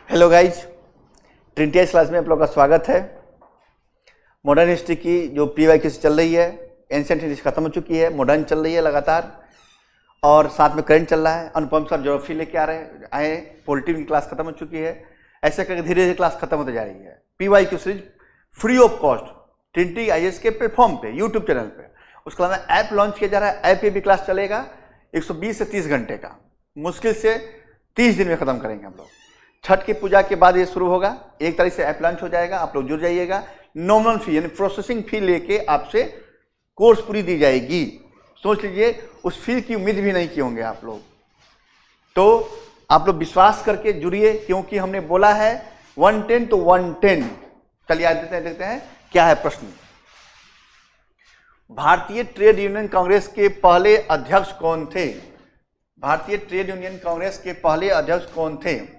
Hello guys, Trinity class में आप लोग का स्वागत है। मॉडर्न हिस्ट्री की जो PYQ चल रही है, एंशिएंट हिस्ट्री खत्म हो चुकी है, मॉडर्न चल रही है लगातार, और साथ में करंट चल रहा है। अनुपम सर ज्योग्राफी लेके आए, पॉलिटी की क्लास खत्म हो चुकी है। ऐसे करके धीरे धीरे क्लास खत्म होती जा रही है। PYQ series free of cost Trinity IAS के प्लेटफॉर्म पे, यूट्यूब चैनल पे। उसके अलावा ऐप लॉन्च किया जा रहा है। ऐप पे भी क्लास चलेगा 120 से 30 घंटे का, मुश्किल से 30 दिन में खत्म करेंगे हम लोग। छठ की पूजा के बाद ये शुरू होगा। 1 तारीख से ऐप लॉन्च हो जाएगा, आप लोग जुड़ जाइएगा। नॉमिनल फी यानी प्रोसेसिंग फी लेके आपसे कोर्स पूरी दी जाएगी। सोच लीजिए, उस फी की उम्मीद भी नहीं किए होंगे आप लोग। तो आप लोग विश्वास करके जुड़िए, क्योंकि हमने बोला है 110 तो 110। चलिए आज देखते हैं क्या है प्रश्न। भारतीय ट्रेड यूनियन कांग्रेस के पहले अध्यक्ष कौन थे? भारतीय ट्रेड यूनियन कांग्रेस के पहले अध्यक्ष कौन थे?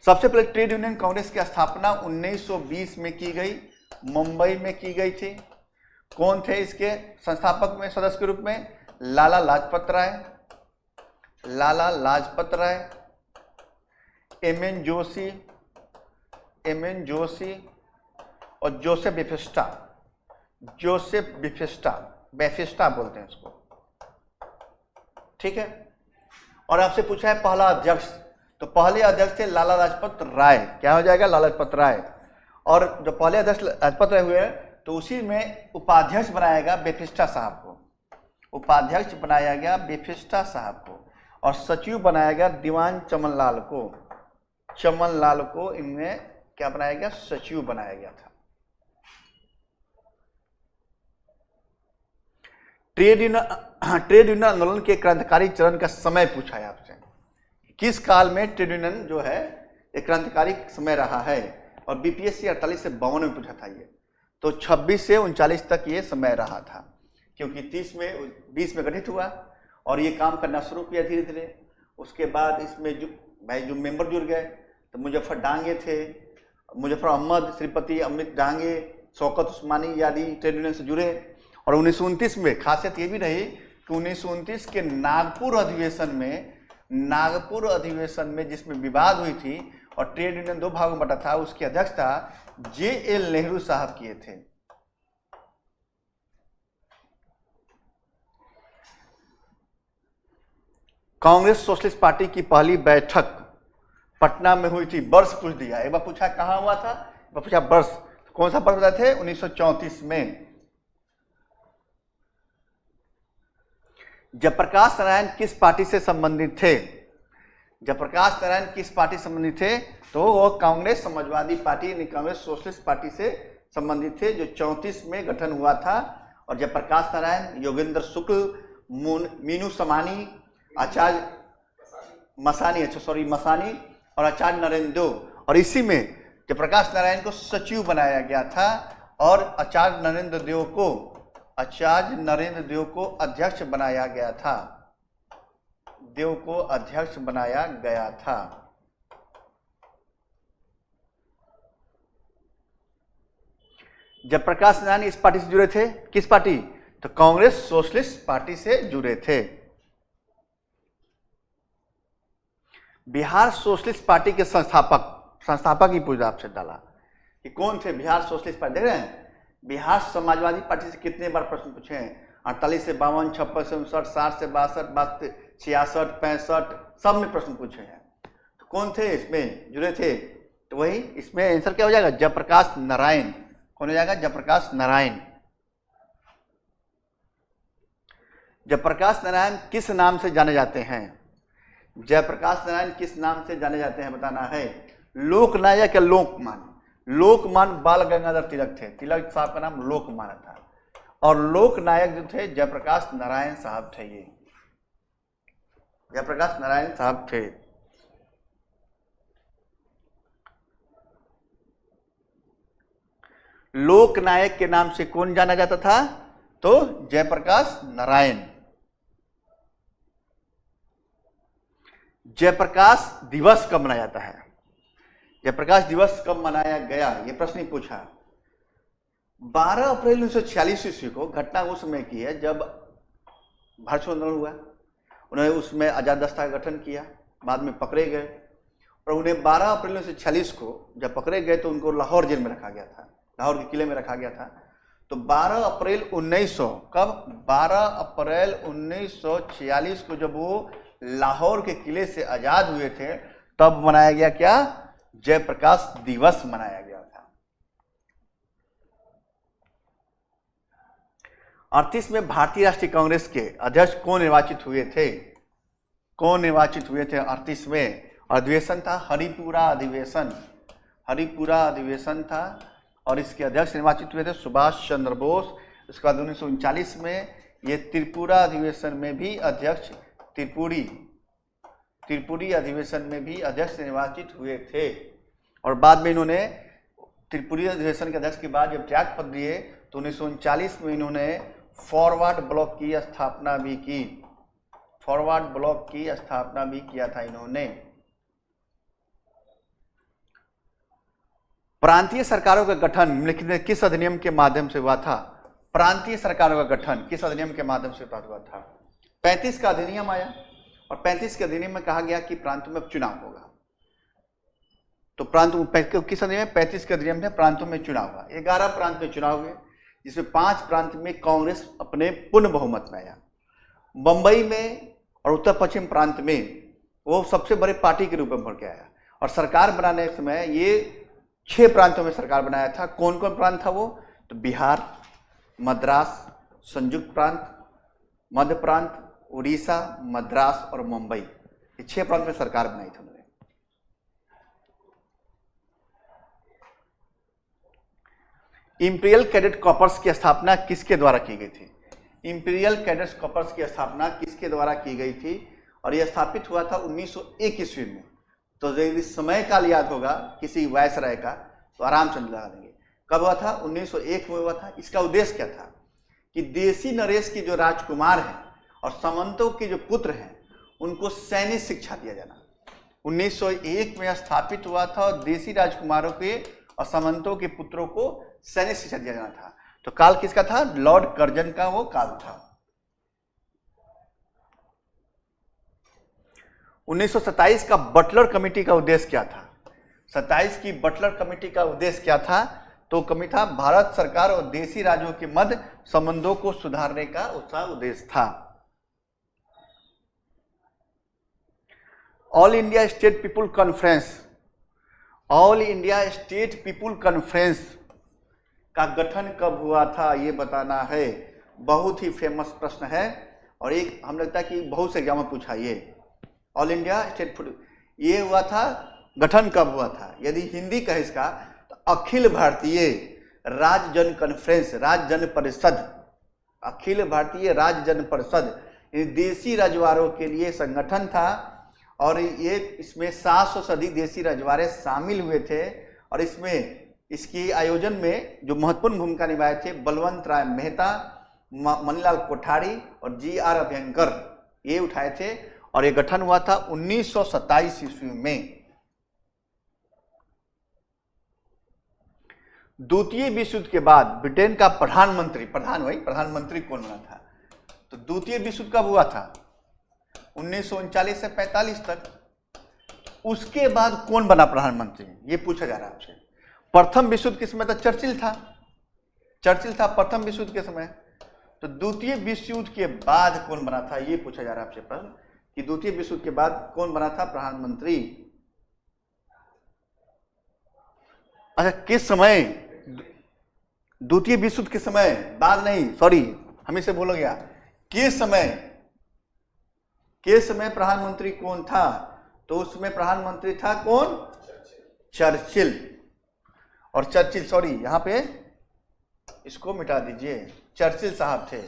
सबसे पहले ट्रेड यूनियन कांग्रेस की स्थापना 1920 में की गई, मुंबई में की गई थी। कौन थे इसके संस्थापक में सदस्य के रूप में? लाला लाजपत राय, लाला लाजपत राय, एमएन जोशी और जोसेफ बेफिस्टा। जोसेफ बेफिस्टा बोलते हैं इसको, ठीक है। और आपसे पूछा है पहला अध्यक्ष, तो पहले अध्यक्ष थे लाला लाजपत राय। क्या हो जाएगा? लाला लाजपत राय। और जो पहले अध्यक्ष लाजपत राय हुए तो उसी में उपाध्यक्ष बनाया गया बेफिस्टा साहब को। उपाध्यक्ष बनाया गया बेफिस्टा साहब को, और सचिव बनाया गया दीवान चमनलाल को। चमनलाल को इनमें क्या बनाया गया? सचिव बनाया गया था। ट्रेड यूनियन आंदोलन के क्रांतिकारी चरण का समय पूछा है आपसे। किस काल में ट्रेड यूनियन जो है एक क्रांतिकारी समय रहा है? और BPSC 48 से 52 में पूछा था ये। तो 26 से 39 तक ये समय रहा था, क्योंकि 20 में गठित हुआ और ये काम करना शुरू किया धीरे धीरे। उसके बाद इसमें जो मेंबर जुड़ गए, तो मुजफ्फर डांगे थे, मुजफ्फर अहमद, श्रीपति अमित डांगे, शौकत उस्मानी आदि ट्रेड यूनियन से जुड़े। और 1929 में खासियत ये भी रही कि 1929 के नागपुर अधिवेशन में जिसमें विवाद हुई थी और ट्रेड यूनियन 2 भागों में बटा था, उसकी अध्यक्षता JL नेहरू साहब किए थे। कांग्रेस सोशलिस्ट पार्टी की पहली बैठक पटना में हुई थी। वर्ष पूछ दिया, एक बार पूछा कहां हुआ था, एक बार पूछा वर्ष। कौन सा वर्ष बताए थे? 1934 में। जयप्रकाश नारायण किस पार्टी से संबंधित थे? जयप्रकाश नारायण किस पार्टी से संबंधित थे? तो वो कांग्रेस समाजवादी पार्टी यानी कांग्रेस सोशलिस्ट पार्टी से संबंधित थे, जो 34 में गठन हुआ था। और जयप्रकाश नारायण, योगेंद्र शुक्ल, मीनू समानी, आचार्य मसानी और आचार्य नरेंद्र देव। और इसी में जयप्रकाश नारायण को सचिव बनाया गया था और आचार्य नरेंद्र देव को अध्यक्ष बनाया गया था। जयप्रकाश नारायण इस पार्टी से जुड़े थे। किस पार्टी? तो कांग्रेस सोशलिस्ट पार्टी से जुड़े थे। बिहार सोशलिस्ट पार्टी के संस्थापक ही पूछा आपसे डाला कि कौन थे बिहार सोशलिस्ट पार्टी। देख रहे हैं, बिहार समाजवादी पार्टी से कितने बार प्रश्न पूछे हैं? 48 से 52, 56 से 59, 60 से 62, 66, 65, सब में प्रश्न पूछे हैं। तो कौन थे इसमें जुड़े थे? तो वही इसमें आंसर क्या हो जाएगा? जयप्रकाश नारायण। कौन हो जाएगा? जयप्रकाश नारायण। जयप्रकाश नारायण किस नाम से जाने जाते हैं? जयप्रकाश नारायण किस नाम से जाने जाते हैं बताना है। लोकनायक या लोकमान? लोकमान बाल गंगाधर तिलक थे। तिलक साहब का नाम लोकमान था। और लोकनायक जो थे जयप्रकाश नारायण साहब थे। ये जयप्रकाश नारायण साहब थे। लोकनायक के नाम से कौन जाना जाता था? तो जयप्रकाश नारायण। जयप्रकाश दिवस कब मनाया जाता है? जयप्रकाश दिवस कब मनाया गया, ये प्रश्न ही पूछा। 12 अप्रैल 1946 ईस्वी को घटना उस समय की है जब भारत छोड़ो आंदोलन हुआ। उन्होंने उसमें आजाद दस्ता का गठन किया, बाद में पकड़े गए और उन्हें 12 अप्रैल 1946 को जब पकड़े गए तो उनको लाहौर जेल में रखा गया था, लाहौर के किले में रखा गया था। तो 12 अप्रैल 1900 कब 12 अप्रैल 1946 को जब वो लाहौर के किले से आजाद हुए थे तब मनाया गया क्या, जयप्रकाश दिवस मनाया गया था। 38 में भारतीय राष्ट्रीय कांग्रेस के अध्यक्ष कौन निर्वाचित हुए थे, कौन निर्वाचित हुए थे 38 में? अधिवेशन था हरिपुरा अधिवेशन, हरिपुरा अधिवेशन था और इसके अध्यक्ष निर्वाचित हुए थे सुभाष चंद्र बोस। उसके बाद 1939 में ये त्रिपुरा अधिवेशन में भी अध्यक्ष, त्रिपुरी अधिवेशन में भी अध्यक्ष निर्वाचित हुए थे। और बाद में इन्होंने त्रिपुरी अधिवेशन के अध्यक्ष के बाद जब त्याग पत्र दिए तो 1939 में इन्होंने फॉरवर्ड ब्लॉक की स्थापना भी की, फॉरवर्ड ब्लॉक की स्थापना भी किया था इन्होंने। प्रांतीय सरकारों का गठन निम्नलिखित में किस अधिनियम के माध्यम से हुआ था? प्रांतीय सरकारों का गठन किस अधिनियम के माध्यम से हुआ था? 35 का अधिनियम आया और 35 के अधिनियम में कहा गया कि प्रांतों में चुनाव होगा। तो प्रांतों किस अधिनियम में? 35 के अधिनियम में प्रांतों में चुनाव हुआ। 11 प्रांत में चुनाव हुए जिसमें 5 प्रांत में कांग्रेस अपने पूर्ण बहुमत में आया। बंबई में और उत्तर पश्चिम प्रांत में वो सबसे बड़े पार्टी के रूप में भर के आया और सरकार बनाने के समय ये 6 प्रांतों में सरकार बनाया था। कौन कौन प्रांत था वो? तो बिहार, मद्रास, संयुक्त प्रांत, मध्य प्रांत, उड़ीसा, मद्रास और मुंबई, ये 6 प्रांत में सरकार बनाई थी उन्होंने। इंपीरियल कैडेट कॉर्प्स की स्थापना किसके द्वारा की गई थी? इंपीरियल कैडेट कॉर्प्स की स्थापना किसके द्वारा की गई थी? और यह स्थापित हुआ था 1901 ईस्वी में। तो यदि समय काल याद होगा किसी वायसराय का तो आराम से लगा देंगे। कब हुआ था? 1901 में हुआ था। इसका उद्देश्य क्या था कि देसी नरेश की जो राजकुमार हैं और सामंतों के जो पुत्र हैं उनको सैनिक शिक्षा दिया जाना 1901 में स्थापित हुआ था। और देसी राजकुमारों के और सामंतों के पुत्रों को सैनिक शिक्षा दिया जाना था। तो काल किसका था? लॉर्ड कर्जन का वो काल था। 1927 का बटलर कमेटी का उद्देश्य क्या था? 27 की बटलर कमेटी का उद्देश्य क्या था? तो कमेटी था भारत सरकार और देसी राज्यों के मध्य संबंधों को सुधारने का उसका उद्देश्य था। All India state people conference, all India state people conference का गठन कब हुआ था ये बताना है। बहुत ही फेमस प्रश्न है और एक हम लगता है कि बहुत से एग्जाम में पूछा ये। ऑल इंडिया स्टेट ये हुआ था, गठन कब हुआ था? यदि हिंदी कहे इसका तो अखिल भारतीय राज्य जन कॉन्फ्रेंस, राज्य जन परिषद, अखिल भारतीय राज्य जन परिषद देसी रजवाड़ों के लिए संगठन था। और ये इसमें 700 से अधिक देसी रजवाड़े शामिल हुए थे। और इसमें इसकी आयोजन में जो महत्वपूर्ण भूमिका निभाए थे बलवंत राय मेहता, मणिलाल कोठारी और GR अभ्यंकर, ये उठाए थे। और ये गठन हुआ था 1927 ईस्वी में। द्वितीय विश्व युद्ध के बाद ब्रिटेन का प्रधानमंत्री कौन बना था? तो द्वितीय विश्व युद्ध कब हुआ था? 1939 से 45 तक। उसके बाद कौन बना प्रधानमंत्री ये पूछा जा रहा है आपसे। प्रथम विश्व युद्ध के समय तो चर्चिल था प्रथम विश्व युद्ध के समय। तो द्वितीय विश्व युद्ध के बाद कौन बना था ये पूछा जा रहा है आपसे प्रश्न कि द्वितीय विश्व युद्ध के बाद कौन बना था प्रधानमंत्री। अच्छा, किस समय? द्वितीय विश्व युद्ध के समय, बाद नहीं, सॉरी हमें से बोला गया। किस समय प्रधानमंत्री कौन था? तो उसमें प्रधानमंत्री था कौन? चर्चिल। और चर्चिल, सॉरी यहाँ पे इसको मिटा दीजिए, चर्चिल साहब थे।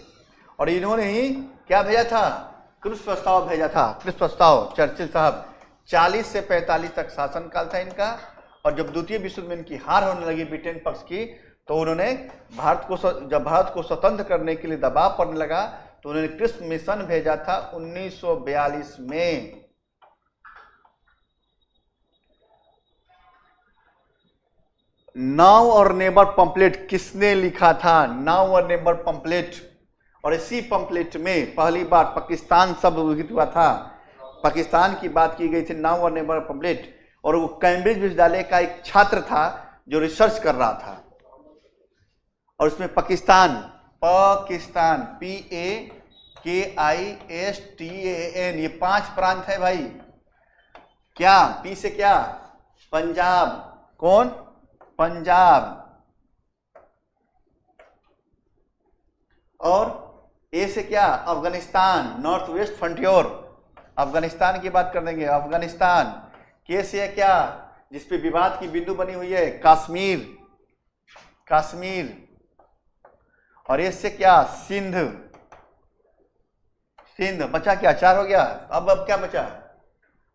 और इन्होंने ही क्या भेजा था? क्रुस प्रस्ताव भेजा था। क्रुस प्रस्ताव प्रस्ताव चर्चिल साहब। 40 से 45 तक शासनकाल था इनका। और जब द्वितीय विश्व युद्ध में इनकी हार होने लगी ब्रिटेन पक्ष की तो उन्होंने जब भारत को स्वतंत्र करने के लिए दबाव पड़ने लगा तो उन्होंने क्रिस मिशन भेजा था 1942 में। नाउ और नेबर पंपलेट किसने लिखा था? नाउ और नेबर पंपलेट। और इसी पंपलेट में पहली बार पाकिस्तान शब्द उल्लिखित हुआ था। पाकिस्तान की बात की गई थी नाउ और नेबर पंपलेट। और वो कैम्ब्रिज विश्वविद्यालय का एक छात्र था जो रिसर्च कर रहा था, और उसमें पाकिस्तान PAKISTAN ये 5 प्रांत है भाई। क्या पी से क्या? पंजाब। कौन? पंजाब। और ए से क्या? Afghanistan, north west frontier, Afghanistan की बात कर देंगे, अफगानिस्तान। के से क्या? जिसपे विवाद की बिंदु बनी हुई है, कश्मीर, कश्मीर। और एस से क्या? सिंध, सिंध। बचा क्या? 4 हो गया। अब क्या बचा?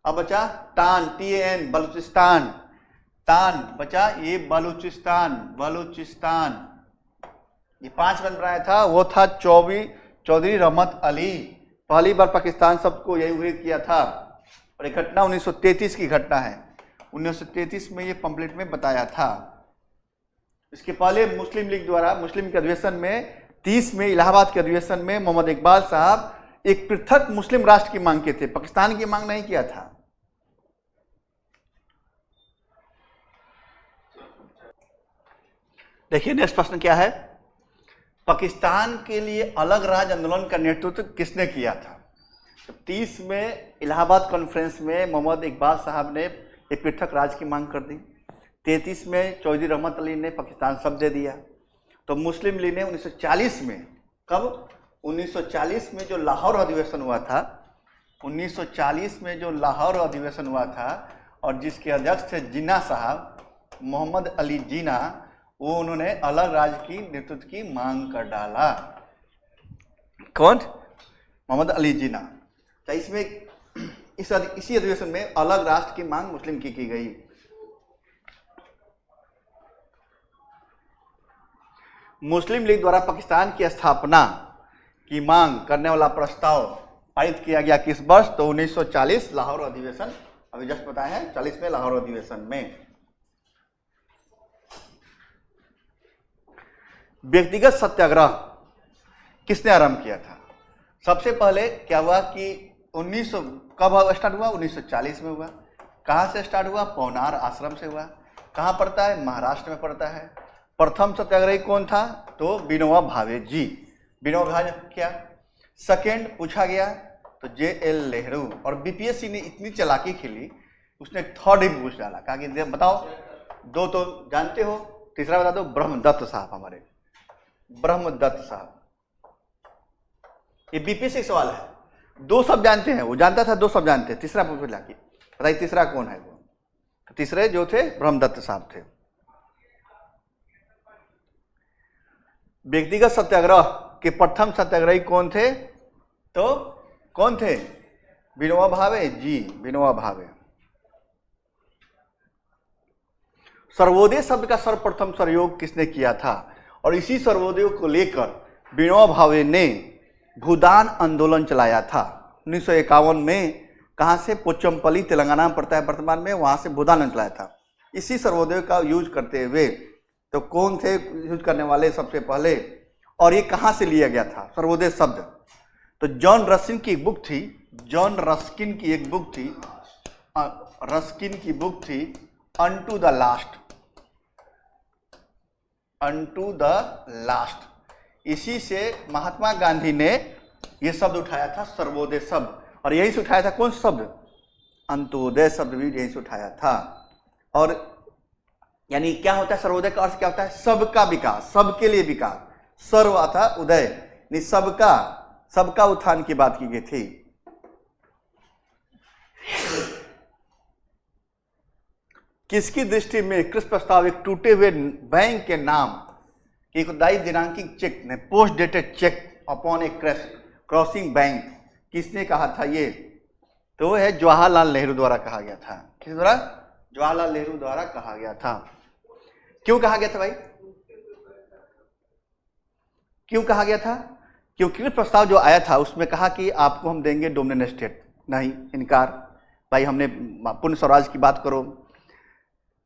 अब बचा तान, TAN, बलूचिस्तान, तान बचा, ये बलूचिस्तान, बलूचिस्तान। ये 5 बन रहा था। वो था चौधरी रहमत अली, पहली बार पाकिस्तान शब्द को यही उल्लेख किया था। और ये घटना 1933 की घटना है। 1933 में ये पंपलेट में बताया था। इसके पहले मुस्लिम लीग द्वारा मुस्लिम के अधिवेशन में 30 में इलाहाबाद के अधिवेशन में मोहम्मद इकबाल साहब एक पृथक मुस्लिम राष्ट्र की मांग के थे, पाकिस्तान की मांग नहीं किया था। देखिए नेक्स्ट प्रश्न क्या है? पाकिस्तान के लिए अलग राज्य आंदोलन का नेतृत्व किसने किया था? तो 30 में इलाहाबाद कॉन्फ्रेंस में मोहम्मद इकबाल साहब ने एक पृथक राज्य की मांग कर दी। 33 में चौधरी रहमत अली ने पाकिस्तान शब्द दे दिया। तो मुस्लिम लीग ने 1940 में, कब? 1940 में जो लाहौर अधिवेशन हुआ था, 1940 में जो लाहौर अधिवेशन हुआ था, और जिसके अध्यक्ष थे जिन्ना साहब, मोहम्मद अली जिन्ना, वो उन्होंने अलग राज्य की नेतृत्व की मांग कर डाला। कौन? मोहम्मद अली जिन्ना। तो इसमें इसी अधिवेशन में अलग राष्ट्र की मांग मुस्लिम की गई। मुस्लिम लीग द्वारा पाकिस्तान की स्थापना की मांग करने वाला प्रस्ताव पारित किया गया किस वर्ष? तो 1940 लाहौर अधिवेशन, अभी जस्ट बताया है 40 में लाहौर अधिवेशन में। व्यक्तिगत सत्याग्रह किसने आरंभ किया था? सबसे पहले क्या हुआ कि 1900 कब स्टार्ट हुआ? 1940 में हुआ। कहाँ से स्टार्ट हुआ? पौनार आश्रम से हुआ। कहाँ पड़ता है? महाराष्ट्र में पड़ता है। प्रथम सत्याग्रही कौन था? तो विनोबा भावे जी। विनोबा भावे क्या? सेकेंड पूछा गया तो JL नेहरू। और BPSC ने इतनी चालाकी खेली, उसने थर्ड ही पूछ डाला, कहा कि बताओ, 2 तो जानते हो, तीसरा बता दो। ब्रह्मदत्त साहब, हमारे ब्रह्मदत्त साहब। ये BPSC सवाल है। 2 शब्द जानते हैं, वो जानता था, 2 शब्द जानते हैं, तीसरा पूछ ला कि बताइए तीसरा कौन है? वो तीसरे जो थे ब्रह्मदत्त साहब थे। व्यक्तिगत सत्याग्रह के प्रथम सत्याग्रही कौन थे? तो कौन थे? विनोबा भावे जी, विनोबा भावे। सर्वोदय शब्द का सर्वप्रथम प्रयोग किसने किया था? और इसी सर्वोदय को लेकर विनोबा भावे ने भूदान आंदोलन चलाया था 1951 में। कहां से? पोचमपल्ली, तेलंगाना में पड़ता है वर्तमान में, वहां से भूदान चलाया था। इसी सर्वोदय का यूज करते हुए, तो कौन थे यूज करने वाले सबसे पहले? और ये कहां से लिया गया था सर्वोदय शब्द? तो जॉन रस्किन की एक बुक थी, जॉन रस्किन की एक बुक थी, रस्किन की बुक थी unto the last, unto the last. इसी से महात्मा गांधी ने यह शब्द उठाया था, सर्वोदय शब्द। और यही से उठाया था कौन शब्द? अंत्योदय शब्द भी यही से उठाया था। और यानी क्या होता है सर्वोदय का अर्थ? क्या होता है? सबका विकास, सबके लिए विकास। सर्व था उदय, यानी सबका, सबका उत्थान की बात की गई थी। किसकी दृष्टि में कृष प्रस्ताव एक टूटे हुए बैंक के नाम एक उदाई दिनांकित चेक ने, पोस्ट डेटेड चेक अपॉन ए क्रॉसिंग बैंक, किसने कहा था ये? तो है जवाहरलाल नेहरू द्वारा कहा गया था। किस द्वारा? जवाहरलाल नेहरू द्वारा कहा गया था। क्यों कहा गया था भाई? क्यों कहा गया था? क्योंकि प्रस्ताव जो आया था उसमें कहा कि आपको हम देंगे डोमिनियन स्टेट। नहीं, इनकार। भाई हमने पूर्ण स्वराज की बात करो,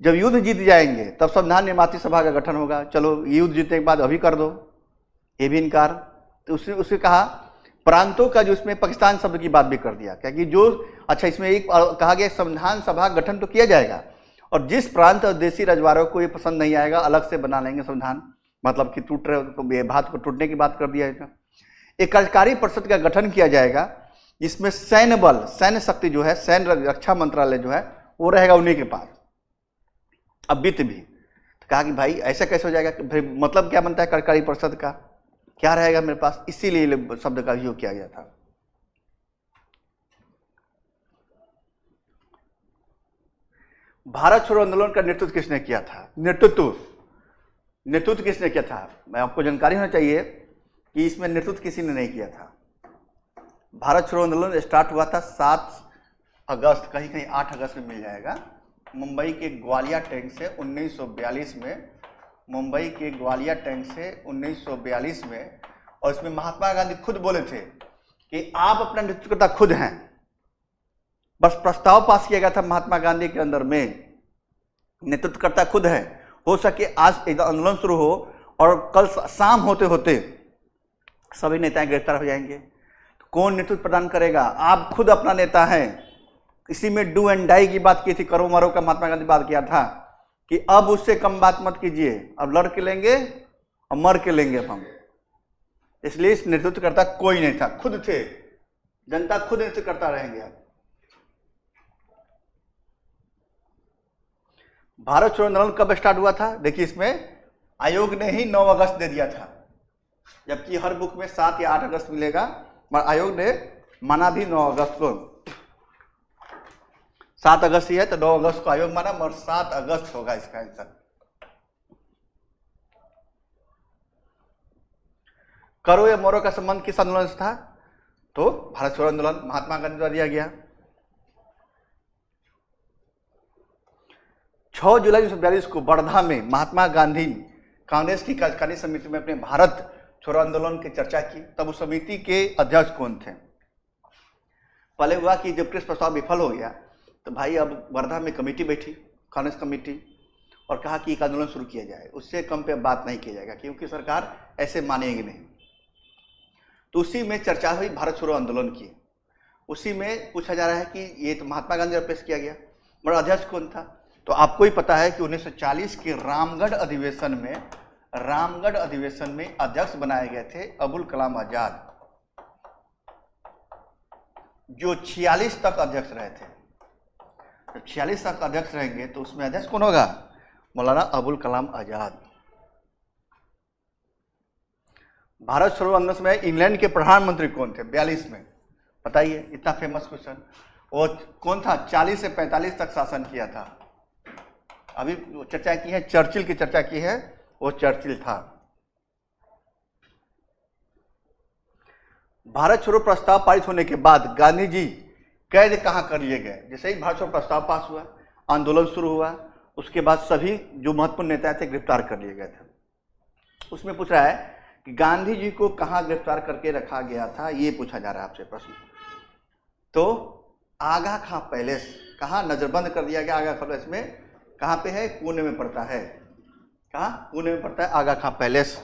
जब युद्ध जीत जाएंगे तब संविधान निर्माती सभा का गठन होगा, चलो युद्ध जीतने के बाद अभी कर दो, ये भी इनकार। तो उसने कहा प्रांतों का जो इसमें पाकिस्तान शब्द की बात भी कर दिया, क्योंकि जो अच्छा इसमें एक कहा गया संविधान सभा गठन तो किया जाएगा और जिस प्रांत और देशी रजवाड़ों को ये पसंद नहीं आएगा अलग से बना लेंगे संविधान, मतलब कि टूट रहे तो बात को टूटने की बात कर दिया जाएगा। एक कार्यकारी परिषद का गठन किया जाएगा जिसमें सैन्य बल, सैन्य शक्ति जो है, सैन्य रक्षा मंत्रालय जो है वो रहेगा उन्हीं के पास। अब वित्त भी तो कहा कि भाई ऐसा कैसे हो जाएगा, भाई मतलब क्या बनता है कार्यकारी परिषद का, क्या रहेगा मेरे पास, इसीलिए शब्द का उपयोग किया गया था। भारत छोड़ो आंदोलन का नेतृत्व किसने किया था? नेतृत्व किसने किया था? मैं आपको जानकारी होना चाहिए कि इसमें नेतृत्व किसी ने नहीं किया था। भारत छोड़ो आंदोलन स्टार्ट हुआ था 7 अगस्त, कहीं कहीं 8 अगस्त में मिल जाएगा, मुंबई के ग्वालियर टैंक से 1942 में, मुंबई के ग्वालियर टैंक से 1942 में। और इसमें महात्मा गांधी खुद बोले थे कि आप अपना नेतृत्वकर्ता खुद हैं, बस प्रस्ताव पास किया गया था महात्मा गांधी के अंदर में, नेतृत्वकर्ता खुद है, हो सके आज आंदोलन शुरू हो और कल शाम होते होते सभी नेताएं गिरफ्तार हो जाएंगे, तो कौन नेतृत्व प्रदान करेगा? आप खुद अपना नेता हैं। इसी में डू एंड डाई की बात की थी, करो मरो का महात्मा गांधी बात किया था कि अब उससे कम बात मत कीजिए, अब लड़ के लेंगे और मर के लेंगे अब हम। इसलिए इस नेतृत्वकर्ता कोई नहीं था, खुद थे, जनता खुद नेतृत्व करता रहेंगे। अब भारत छोड़ो आंदोलन कब स्टार्ट हुआ था? देखिए इसमें आयोग ने ही 9 अगस्त दे दिया था, जबकि हर बुक में 7 या 8 अगस्त मिलेगा, मगर आयोग ने माना भी 9 अगस्त को। 7 अगस्त ही है तो 9 अगस्त को आयोग माना, मगर 7 अगस्त होगा इसका आंसर। करो या मरो का संबंध किस आंदोलन से था? तो भारत छोड़ो आंदोलन महात्मा गांधी द्वारा दिया गया। 6 जुलाई 1942 को वर्धा में महात्मा गांधी कांग्रेस की कार्यकारिणी समिति में अपने भारत छोड़ो आंदोलन की चर्चा की। तब उस समिति के अध्यक्ष कौन थे? पहले हुआ कि जब प्रेस प्रस्ताव विफल हो गया तो भाई अब वर्धा में कमेटी बैठी, कांग्रेस कमेटी, और कहा कि एक आंदोलन शुरू किया जाए, उससे कम पे बात नहीं किया जाएगा क्योंकि सरकार ऐसे मानेगी नहीं। तो उसी में चर्चा हुई भारत छोड़ो आंदोलन की। उसी में पूछा जा रहा है कि ये तो महात्मा गांधी द्वारा पेश किया गया, मगर अध्यक्ष कौन था? तो आपको ही पता है कि 1940 के रामगढ़ अधिवेशन में अध्यक्ष बनाए गए थे अबुल कलाम आजाद, जो 46 तक अध्यक्ष रहे थे। जब 46 तक अध्यक्ष रहेंगे तो उसमें अध्यक्ष कौन होगा? मौलाना अबुल कलाम आजाद। भारत छोड़ो आंदोलन में इंग्लैंड के प्रधानमंत्री कौन थे 42 में? बताइए, इतना फेमस क्वेश्चन। वो कौन था? 40 से 45 तक शासन किया था। अभी चर्चा की है, चर्चिल की चर्चा की है, वो चर्चिल था। भारत छोड़ो प्रस्ताव पारित होने के बाद गांधी जी कैद कहां कर लिए गए? जैसे ही भारत छोड़ो प्रस्ताव पास हुआ, आंदोलन शुरू हुआ, उसके बाद सभी जो महत्वपूर्ण नेता थे गिरफ्तार कर लिए गए थे। उसमें पूछ रहा है कि गांधी जी को कहां गिरफ्तार करके रखा गया था, ये पूछा जा रहा है आपसे प्रश्न। तो आगा खां पैलेस, कहां नजरबंद कर दिया गया? आगा खां पैलेस में कहां पे है? पुणे में पड़ता है। कहां? पुणे में पड़ता है आगा खां पैलेस।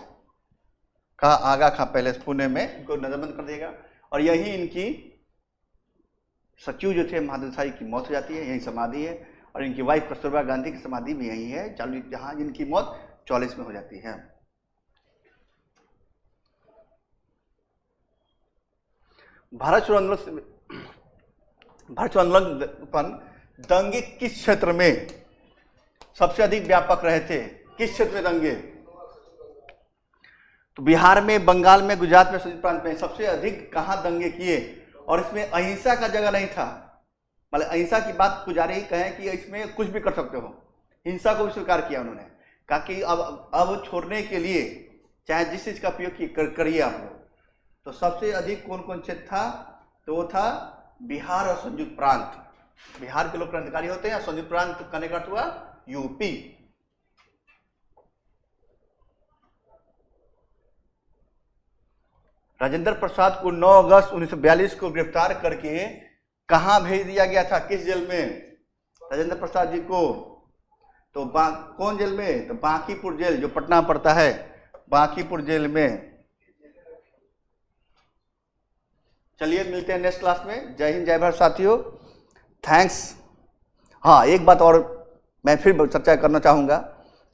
कहा? आगा खां पैलेस पुणे में इनको नजरबंद कर देगा। और यही इनकी सचिव जो थे महादेव शाही की मौत हो जाती है, यही समाधि है। और इनकी वाइफ कस्तूरबा गांधी की समाधि भी यही है, जहां इनकी मौत 44 में हो जाती है। भारत छोड़ो आंदोलन दंगे किस क्षेत्र में सबसे अधिक व्यापक रहे थे? किस क्षेत्र में दंगे? तो बिहार में, बंगाल में, गुजरात में, सभी प्रांत में सबसे अधिक कहां दंगे किए? और इसमें अहिंसा का जगह नहीं था। मतलब अहिंसा की बात पुजारी कहें कि इसमें कुछ भी कर सकते हो, हिंसा को भी स्वीकार किया उन्होंने, कहा कि अब छोड़ने के लिए चाहे जिस चीज का उपयोग करिए आप लोग। तो सबसे अधिक कौन कौन क्षेत्र था? तो वो था बिहार और संयुक्त प्रांत। बिहार के लोग क्रांतिकारी होते हैं, संयुक्त प्रांत करने का अर्थ हुआ यूपी। राजेंद्र प्रसाद को 9 अगस्त 1942 को गिरफ्तार करके कहां भेज दिया गया था? किस जेल में? राजेंद्र प्रसाद जी को तो कौन जेल में? तो बांकीपुर जेल, जो पटना पड़ता है, बांकीपुर जेल में। चलिए मिलते हैं नेक्स्ट क्लास में। जय हिंद, जय भारत साथियों, थैंक्स। हाँ, एक बात और मैं फिर चर्चा करना चाहूँगा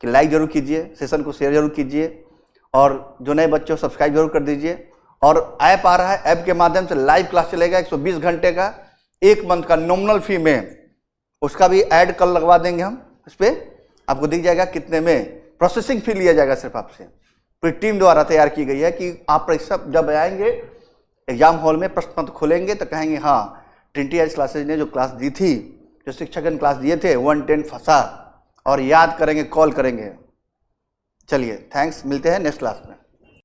कि लाइक जरूर कीजिए, सेशन को शेयर जरूर कीजिए, और जो नए बच्चे हो सब्सक्राइब जरूर कर दीजिए। और ऐप आ रहा है, ऐप के माध्यम से लाइव क्लास चलेगा 120 घंटे का, 1 मंथ का नॉमिनल फी में। उसका भी ऐड कल लगवा देंगे हम, उस पर आपको दिख जाएगा कितने में प्रोसेसिंग फी लिया जाएगा सिर्फ आपसे। पूरी टीम द्वारा तैयार की गई है कि आप परीक्षा जब आएंगे एग्जाम हॉल में, प्रश्न पत्र खोलेंगे तो कहेंगे हाँ, ट्रिनिटी एज क्लासेज ने जो क्लास दी थी, जो शिक्षक ने क्लास दिए थे 110 फंसा, और याद करेंगे, कॉल करेंगे। चलिए थैंक्स, मिलते हैं नेक्स्ट क्लास में।